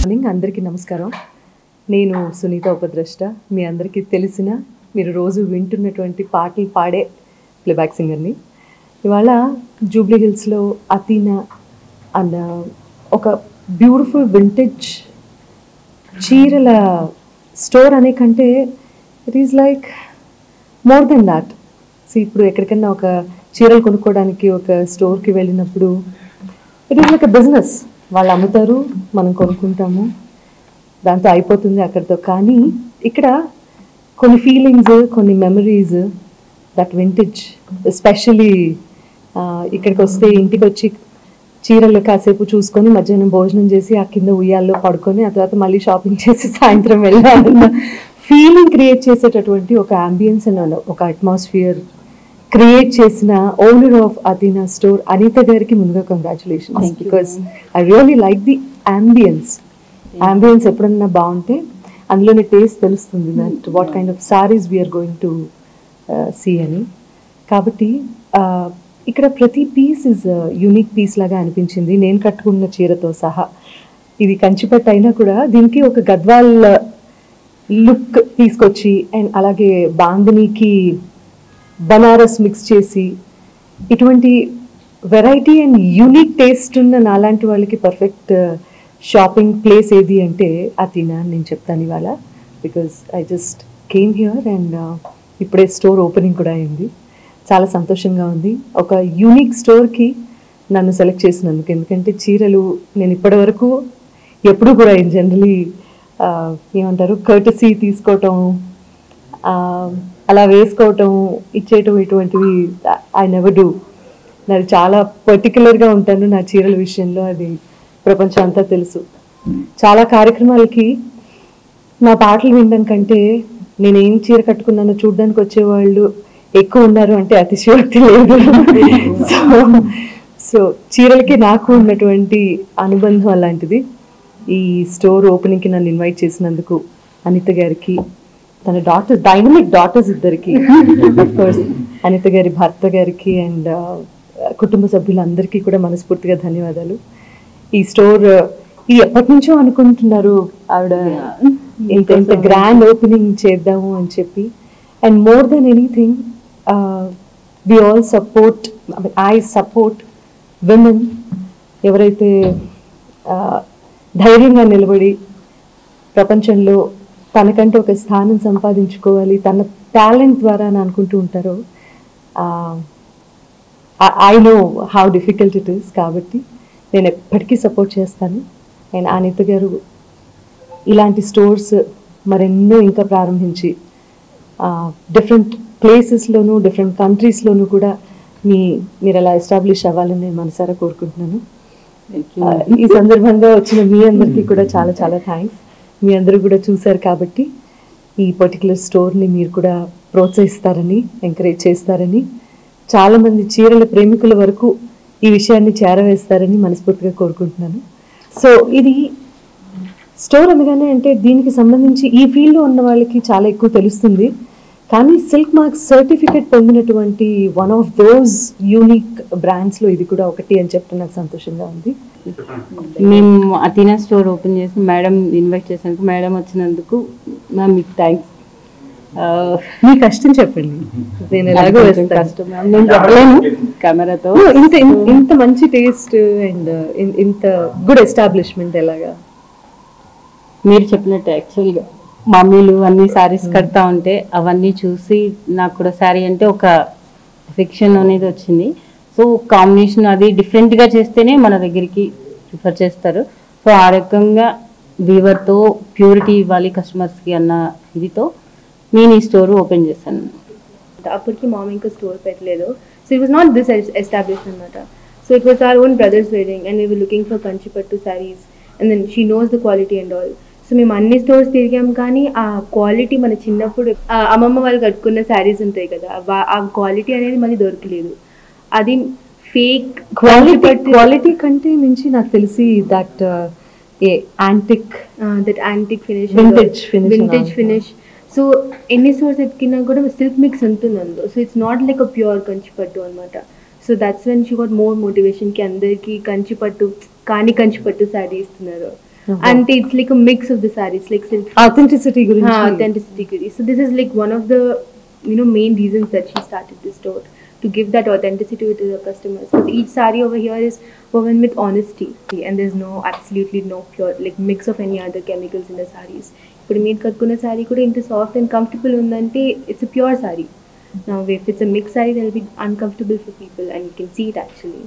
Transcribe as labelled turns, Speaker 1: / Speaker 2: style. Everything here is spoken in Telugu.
Speaker 1: మార్నింగ్ అందరికీ నమస్కారం. నేను సునీత ఉపద్రష్ట. మీ అందరికీ తెలిసిన, మీరు రోజు వింటున్నటువంటి పాటలు పాడే ప్లేబ్యాక్ సింగర్ని. ఇవాళ జూబ్లీ హిల్స్లో అథీనా అన్న ఒక బ్యూటిఫుల్ వింటేజ్ చీరల స్టోర్ అనే కంటే it is like more than that. So ఇప్పుడు ఎక్కడికన్నా ఒక చీరలు కొనుక్కోవడానికి ఒక స్టోర్కి వెళ్ళినప్పుడు it is like a business. వాళ్ళు అమ్ముతారు, మనం కొనుక్కుంటాము, దాంతో అయిపోతుంది అక్కడితో. కానీ ఇక్కడ కొన్ని ఫీలింగ్స్, కొన్ని మెమరీస్, దట్ వింటేజ్ ఎస్పెషలీ ఇక్కడికి వస్తే ఇంటికి వచ్చి చీరలు కాసేపు చూసుకొని మధ్యాహ్నం భోజనం చేసి ఆ కింద ఉయ్యాల్లో పడుకొని ఆ తర్వాత మళ్ళీ షాపింగ్ చేసి సాయంత్రం వెళ్ళాలన్న ఫీలింగ్ క్రియేట్ చేసేటటువంటి ఒక అంబియన్స్ అండ్ ఒక అట్మాస్ఫియర్ క్రియేట్ చేసిన owner of Athena store Anita గారికి ముందుగా congratulations. Because I really like the ambience. Ambience ఎప్పుడన్నా బాగుంటే అందులోని టేస్ట్ తెలుస్తుంది, that what kind of saris we're going to see అని. కాబట్టి ఇక్కడ ప్రతి పీస్ ఇస్ యూనిక్ పీస్ లాగా అనిపించింది, నేను కట్టుకున్న చీరతో సహా. ఇది కంచిపట్టు అయినా కూడా దీనికి ఒక గద్వాల్ లుక్ తీసుకొచ్చి అండ్ అలాగే బాందినీకి బనారస్ మిక్స్ చేసి ఇటువంటి వెరైటీ అండ్ యూనిక్ టేస్ట్ ఉన్న నాలాంటి వాళ్ళకి పర్ఫెక్ట్ షాపింగ్ ప్లేస్ ఏది అంటే అథీనా అని నేను చెప్తాను ఇవాళ. Because I just came here and ఇప్పుడే స్టోర్ ఓపెనింగ్ కూడా అయింది. చాలా సంతోషంగా ఉంది ఒక యూనిక్ స్టోర్కి నన్ను సెలెక్ట్ చేసినందుకు. ఎందుకంటే చీరలు నేను ఇప్పటివరకు ఎప్పుడు కూడా జనరలీ ఏమంటారు కర్టసీ తీసుకోవటం, అలా వేసుకోవటం, ఇచ్చేయటం, ఇటువంటివి ఐ నెవర్ డూ. నాది చాలా పర్టికులర్గా ఉంటాను నా చీరల విషయంలో, అది ప్రపంచం అంతా తెలుసు. చాలా కార్యక్రమాలకి నా పాటలు వినడం కంటే నేను ఏం చీర కట్టుకున్నానో చూడడానికి వచ్చేవాళ్ళు ఎక్కువ ఉన్నారు అంటే అతిశయోక్తి లేదు. సో చీరలకి నాకు ఉన్నటువంటి అనుబంధం అలాంటిది. ఈ స్టోర్ ఓపెనింగ్కి నన్ను ఇన్వైట్ చేసినందుకు అనిత గారికి, తన డాటర్స్, డైనమిక్ డాటర్స్ ఇద్దరికి, అఫ్కోర్స్ అనిత గారి భర్త గారికి అండ్ కుటుంబ సభ్యులందరికీ కూడా మనస్ఫూర్తిగా ధన్యవాదాలు. ఈ స్టోర్ ఇది ఎప్పటి నుంచో అనుకుంటున్నారు ఆవిడ, ఇంత గ్రాండ్ ఓపెనింగ్ చేద్దాము అని చెప్పి. And more than anything we all support, I support women ఎవరైతే ధైర్యంగా నిలబడి ప్రపంచంలో తనకంటే ఒక స్థానం సంపాదించుకోవాలి తన టాలెంట్ ద్వారా అని అనుకుంటూ ఉంటారో. I know how difficult it is. కాబట్టి నేను ఎప్పటికీ సపోర్ట్ చేస్తాను. అండ్ అనిత గారు ఇలాంటి స్టోర్స్ మరెన్నో ఇంకా ప్రారంభించి డిఫరెంట్ ప్లేసెస్లోనూ డిఫరెంట్ కంట్రీస్లోనూ కూడా మీరు అలా ఎస్టాబ్లిష్ అవ్వాలని నేను మనసారా కోరుకుంటున్నాను. ఈ సందర్భంగా వచ్చిన మీ అందరికీ కూడా చాలా చాలా థ్యాంక్స్. మీ అందరూ కూడా చూశారు కాబట్టి ఈ పర్టికులర్ స్టోర్ని మీరు కూడా ప్రోత్సహిస్తారని, ఎంకరేజ్ చేస్తారని, చాలామంది చీరల ప్రేమికుల వరకు ఈ విషయాన్ని చేరవేస్తారని మనస్ఫూర్తిగా కోరుకుంటున్నాను. సో ఇది స్టోర్ అనగానే అంటే దీనికి సంబంధించి ఈ ఫీల్డ్లో ఉన్న వాళ్ళకి చాలా ఎక్కువ తెలుస్తుంది. కానీ సిల్క్ మార్క్ సర్టిఫికేట్ పొందినటువంటి వన్ ఆఫ్ దోస్ యూనిక్ బ్రాండ్స్లో ఇది కూడా ఒకటి అని చెప్తే నాకు సంతోషంగా ఉంది.
Speaker 2: మేము అథీనా స్టోర్ ఓపెన్ చేసి మేడం ఇన్వైట్ చేసినందుకు, మేడం వచ్చినందుకు మ్యామ్ మీకు థ్యాంక్స్.
Speaker 1: మీ కష్టం చెప్పండి, నేను ఎలాగో
Speaker 2: కష్టం నేను చెప్పలేను కెమెరాతో.
Speaker 1: ఇంత మంచి టేస్ట్ అండ్ ఇంత గుడ్ ఎస్టాబ్లిష్మెంట్ ఎలాగా?
Speaker 2: మీరు చెప్పినట్టు యాక్చువల్గా మమ్మీలు అన్ని శారీస్ కడతా ఉంటే అవన్నీ చూసి నాకు కూడా శారీ అంటే ఒక ఫిక్షన్ అనేది వచ్చింది. సో కాంబినేషన్ అది డిఫరెంట్గా చేస్తేనే మన దగ్గరికి ప్రిఫర్ చేస్తారు. సో ఆ రకంగా వీవర్తో ప్యూరిటీ ఇవ్వాలి కస్టమర్స్కి అన్న ఇదితో నేను ఈ స్టోర్ ఓపెన్ చేశాను.
Speaker 3: అప్పటికి మామ ఇంకా స్టోర్ పెట్టలేదు. So it was not this established అనమాట. So it was our own brother's wedding and we were looking for Kanchipattu saris and then she knows the quality and all. So మేము అన్ని స్టోర్స్ తిరిగాం కానీ ఆ క్వాలిటీ మన చిన్నప్పుడు అమ్మమ్మ వాళ్ళు కట్టుకున్న శారీస్ ఉంటాయి కదా, ఆ క్వాలిటీ అనేది మళ్ళీ దొరకలేదు. అది ఫేక్
Speaker 1: క్వాలిటీ కంటే మించి నాకు తెలిసి that antique
Speaker 3: finish,
Speaker 1: vintage
Speaker 3: finish. So ఎన్ని స్టోర్స్ ఎక్కినా కూడా సిల్క్ మిక్స్ ఉంటుంది అందులో. So it's not like a pure Kanchipattu అనమాట. So that's when she got more మోటివేషన్కి అందరికీ కంచిపట్టు శారీ ఇస్తున్నారు. and it's like a mix of the sarees, like silk.
Speaker 1: authenticity గురించి
Speaker 3: Authenticity. So this is like one of the main reasons that she started this store, to give that authenticity to the customers. Because each saree over here is woven with honesty, and there's absolutely no pure like mix of any other chemicals in the sarees. ఇప్పుడు మీరు కట్టుకున్న సారీ కూడా ఇంత సాఫ్ట్ అండ్ కంఫర్టబుల్ ఉందంటే it's a pure saree. Now if it's a mixed saree, that will be uncomfortable for people, and you can see it actually.